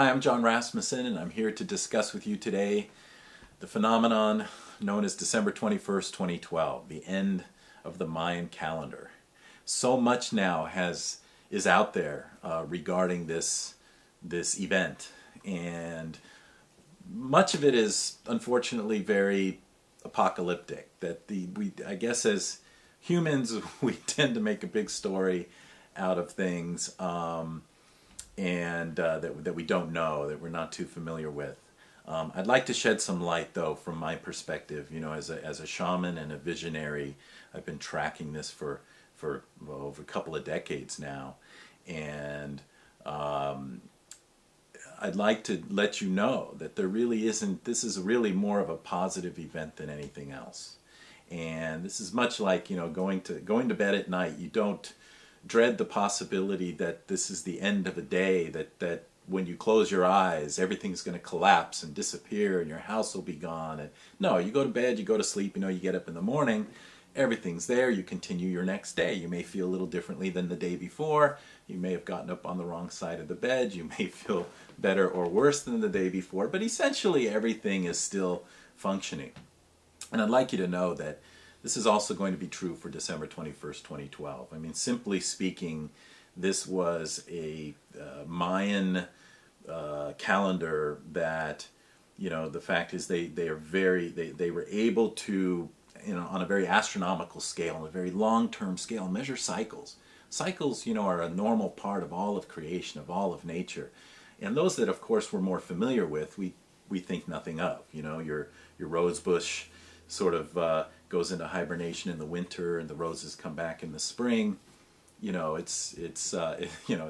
Hi, I'm Jon Rasmussen, and I'm here to discuss with you today the phenomenon known as December 21st, 2012, the end of the Mayan calendar. So much now is out there regarding this event, and much of it is unfortunately very apocalyptic. I guess as humans we tend to make a big story out of things. That we don't know, that we're not too familiar with. I'd like to shed some light, though, from my perspective. You know, as a shaman and a visionary, I've been tracking this for over a couple of decades now, and I'd like to let you know that there really isn't. This is really more of a positive event than anything else, and this is much like, you know, going to bed at night. You don't dread the possibility that this is the end of a day, that when you close your eyes everything's going to collapse and disappear and your house will be gone. And no, you go to bed, you go to sleep, you know, you get up in the morning, everything's there, you continue your next day. You may feel a little differently than the day before, you may have gotten up on the wrong side of the bed, you may feel better or worse than the day before, but essentially everything is still functioning. And I'd like you to know that this is also going to be true for December 21st, 2012. I mean, simply speaking, this was a Mayan calendar that, you know, the fact is they were able to, you know, on a very astronomical scale, on a very long-term scale, measure cycles. Cycles, you know, are a normal part of all of creation, of all of nature. And those that, of course, we're more familiar with, we think nothing of. You know, your rose bush sort of goes into hibernation in the winter, and the roses come back in the spring. You know, it's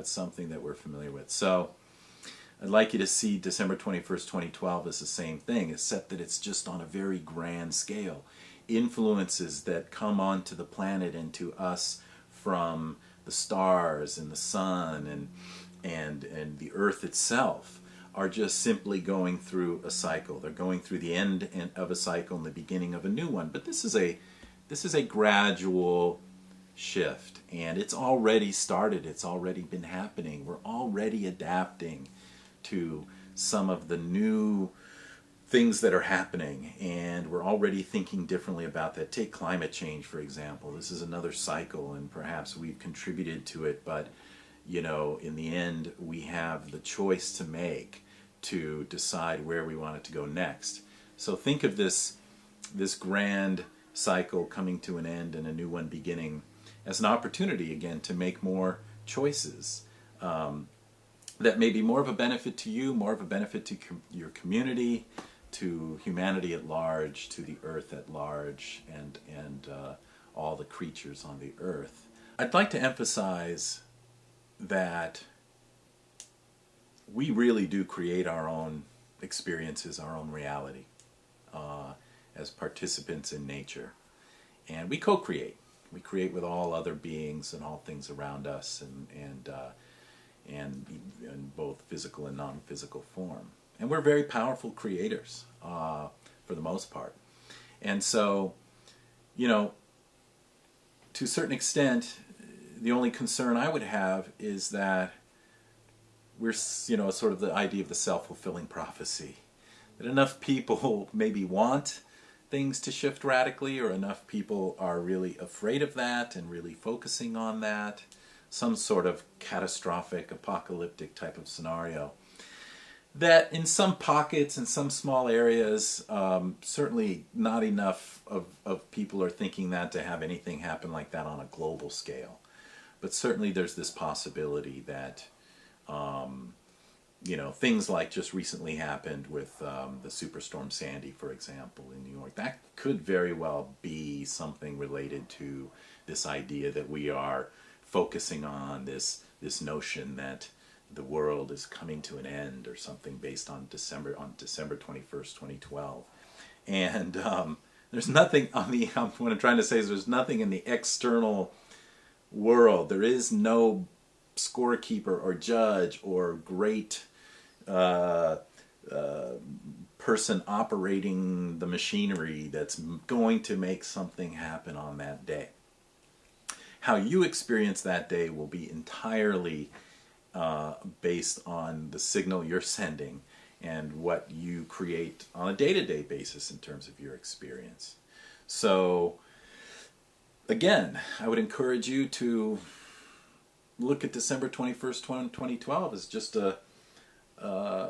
something that we're familiar with. So I'd like you to see December 21st, 2012 as the same thing, except that it's just on a very grand scale. Influences that come onto the planet and to us from the stars and the sun and the earth itself are just simply going through a cycle. They're going through the end of a cycle and the beginning of a new one. But this is a gradual shift, and it's already started. It's already been happening. We're already adapting to some of the new things that are happening, and we're already thinking differently about that. Take climate change, for example. This is another cycle, and perhaps we've contributed to it, but you know, in the end, we have the choice to make to decide where we want it to go next. So think of this grand cycle coming to an end and a new one beginning as an opportunity, again, to make more choices that may be more of a benefit to you, more of a benefit to your community, to humanity at large, to the earth at large, and all the creatures on the earth. I'd like to emphasize that we really do create our own experiences, our own reality, as participants in nature. And we co-create. We create with all other beings and all things around us, and in both physical and non-physical form. And we're very powerful creators, for the most part. And so, you know, to a certain extent, the only concern I would have is that we're, you know, sort of the idea of the self-fulfilling prophecy. That enough people maybe want things to shift radically, or enough people are really afraid of that and really focusing on that. Some sort of catastrophic, apocalyptic type of scenario. That in some pockets, in some small areas, certainly not enough of people are thinking that to have anything happen like that on a global scale. But certainly there's this possibility that, you know, things like just recently happened with the Superstorm Sandy, for example, in New York. That could very well be something related to this idea that we are focusing on this notion that the world is coming to an end, or something based on December 21st, 2012. And there's nothing on the, what I'm trying to say is there's nothing in the external world. There is no scorekeeper or judge or great person operating the machinery that's going to make something happen on that day. How you experience that day will be entirely based on the signal you're sending and what you create on a day-to-day basis in terms of your experience. So again, I would encourage you to look at December 21st, 2012 as just a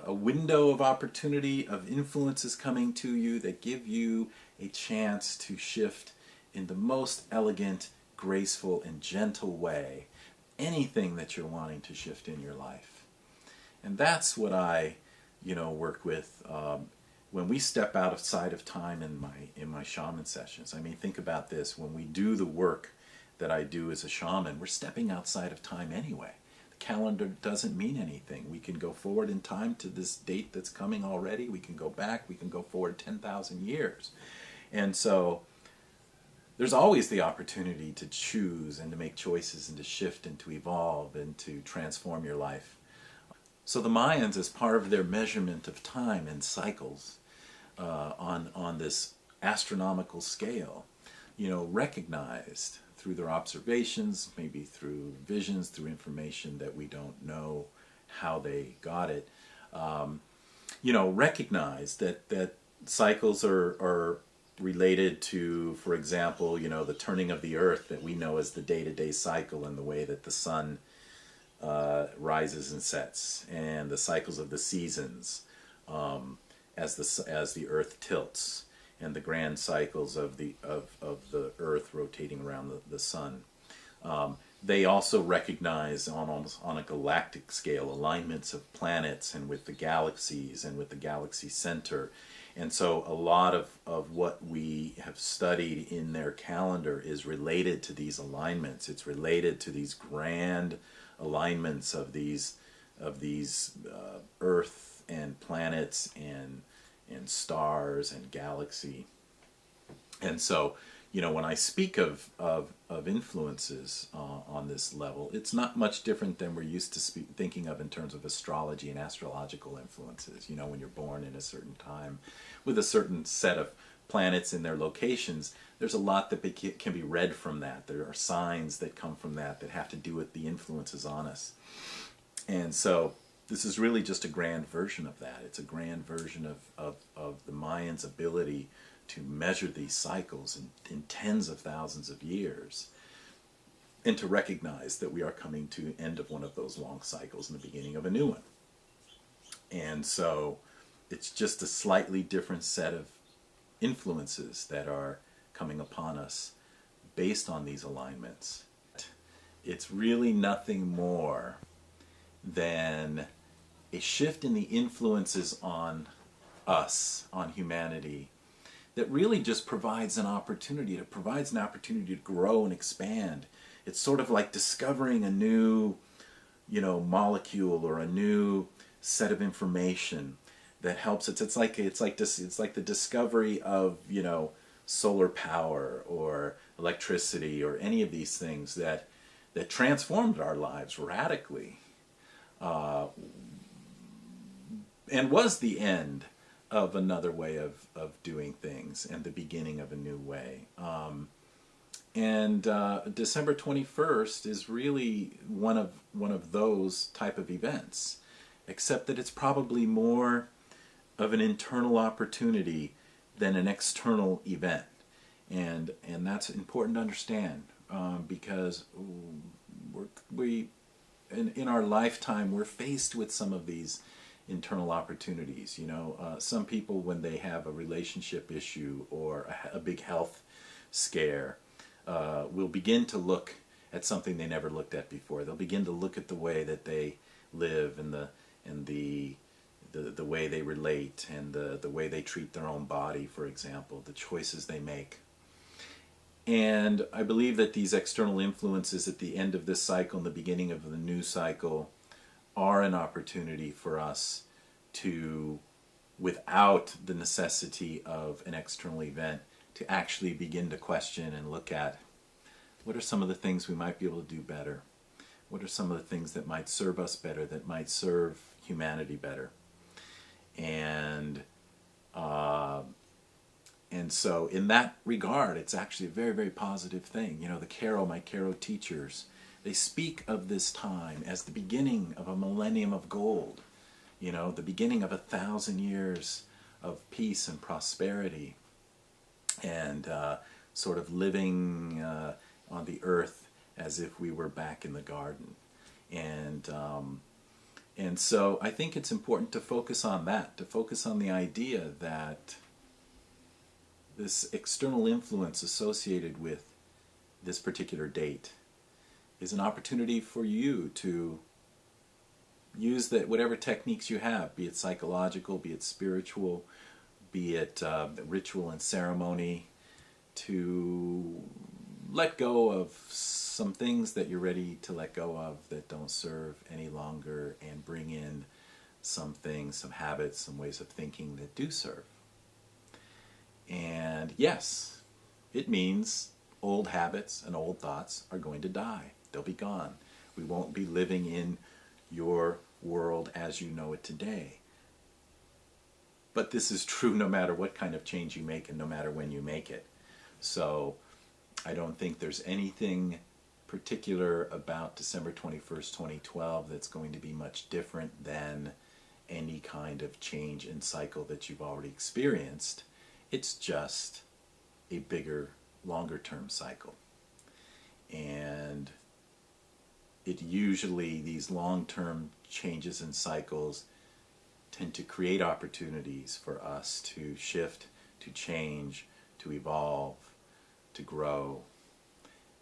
window of opportunity, of influences coming to you that give you a chance to shift in the most elegant, graceful, and gentle way anything that you're wanting to shift in your life. And that's what I, work with when we step outside of time in my shaman sessions. I mean, think about this. When we do the work that I do as a shaman, we're stepping outside of time anyway. The calendar doesn't mean anything. We can go forward in time to this date that's coming already. We can go back. We can go forward 10,000 years. And so there's always the opportunity to choose and to make choices and to shift and to evolve and to transform your life. So the Mayans, as part of their measurement of time and cycles on this astronomical scale, recognized through their observations, maybe through visions, through information that we don't know how they got it, recognized that cycles are related to, for example, the turning of the earth that we know as the day-to-day cycle, and the way that the sun rises and sets, and the cycles of the seasons as the earth tilts, and the grand cycles of the earth rotating around the sun. They also recognize on a galactic scale alignments of planets, and with the galaxies, and with the galaxy center. And so a lot of what we have studied in their calendar is related to these alignments. It's related to these grand alignments of these Earth and planets and stars and galaxy. And so, when I speak of influences on this level, it's not much different than we're used to thinking of in terms of astrology and astrological influences. When you're born in a certain time with a certain set of planets in their locations, there's a lot that can be read from that. There are signs that come from that have to do with the influences on us. And so this is really just a grand version of that. It's a grand version of the Mayans' ability to measure these cycles in tens of thousands of years, and to recognize that we are coming to the end of one of those long cycles and the beginning of a new one. And so it's just a slightly different set of influences that are coming upon us based on these alignments. It's really nothing more than a shift in the influences on us, on humanity, that really just provides an opportunity. It provides an opportunity to grow and expand. It's sort of like discovering a new, molecule or a new set of information that helps. It's like the discovery of solar power or electricity or any of these things that transformed our lives radically, and was the end of another way of doing things and the beginning of a new way. And December 21st is really one of those type of events, except that it's probably more of an internal opportunity than an external event. And that's important to understand, because in our lifetime we're faced with some of these internal opportunities. Some people, when they have a relationship issue or a big health scare, will begin to look at something they never looked at before. They'll begin to look at the way that they live and the way they relate and the way they treat their own body, for example, the choices they make. And I believe that these external influences at the end of this cycle and the beginning of the new cycle are an opportunity for us to, without the necessity of an external event, to actually begin to question and look at what are some of the things we might be able to do better? What are some of the things that might serve us better, that might serve humanity better? And so in that regard, it's actually a very, very positive thing. My Karo teachers, They speak of this time as the beginning of a millennium of gold, you know, the beginning of 1,000 years of peace and prosperity, and sort of living on the earth as if we were back in the garden. And so I think it's important to focus on that, to focus on the idea that this external influence associated with this particular date is an opportunity for you to use that whatever techniques you have, be it psychological, be it spiritual, be it ritual and ceremony, to let go of some things that you're ready to let go of that don't serve any longer, and bring in some things, some habits, some ways of thinking that do serve. And yes, it means old habits and old thoughts are going to die. They'll be gone. We won't be living in your world as you know it today. But this is true no matter what kind of change you make and no matter when you make it. So I don't think there's anything particular about December 21st, 2012 that's going to be much different than any kind of change in cycle that you've already experienced. It's just a bigger, longer term cycle. And it usually, these long-term changes in cycles tend to create opportunities for us to shift, to change, to evolve, to grow,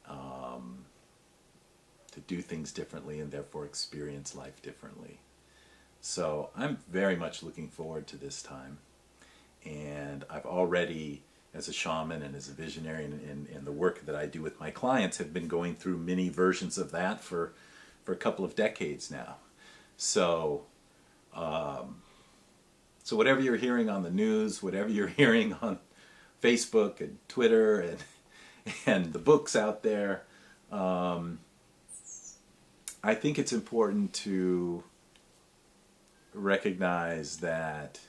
to do things differently, and therefore experience life differently. So I'm very much looking forward to this time. And I've already, as a shaman and as a visionary, and the work that I do with my clients, have been going through many versions of that for a couple of decades now. So so whatever you're hearing on the news, whatever you're hearing on Facebook and Twitter and the books out there, I think it's important to recognize that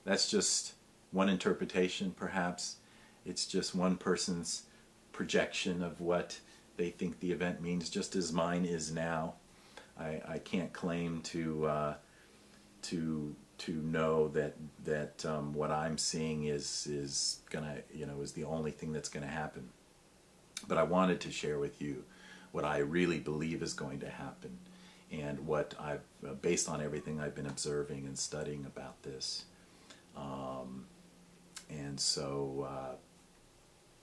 that's just one interpretation, perhaps. It's just one person's projection of what they think the event means, just as mine is now. I can't claim to know that what I'm seeing is gonna, is the only thing that's gonna happen. But I wanted to share with you what I really believe is going to happen, and what I've, based on everything I've been observing and studying about this. And so,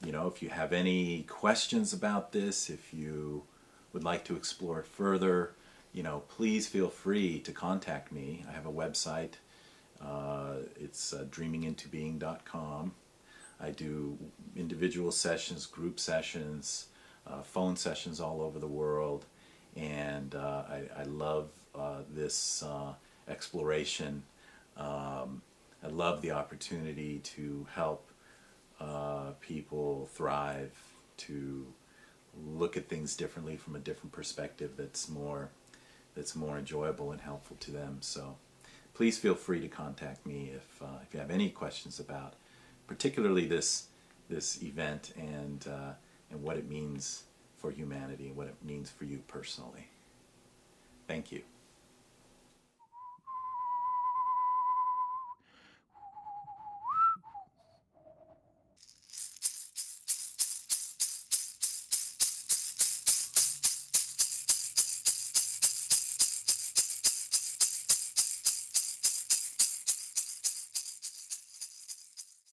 if you have any questions about this, if you would like to explore it further, please feel free to contact me. I have a website. It's dreamingintobeing.com. I do individual sessions, group sessions, phone sessions all over the world, and I love this exploration. I love the opportunity to help people thrive, to look at things differently from a different perspective that's more enjoyable and helpful to them. So please feel free to contact me if you have any questions about particularly this event and what it means for humanity and what it means for you personally. Thank you.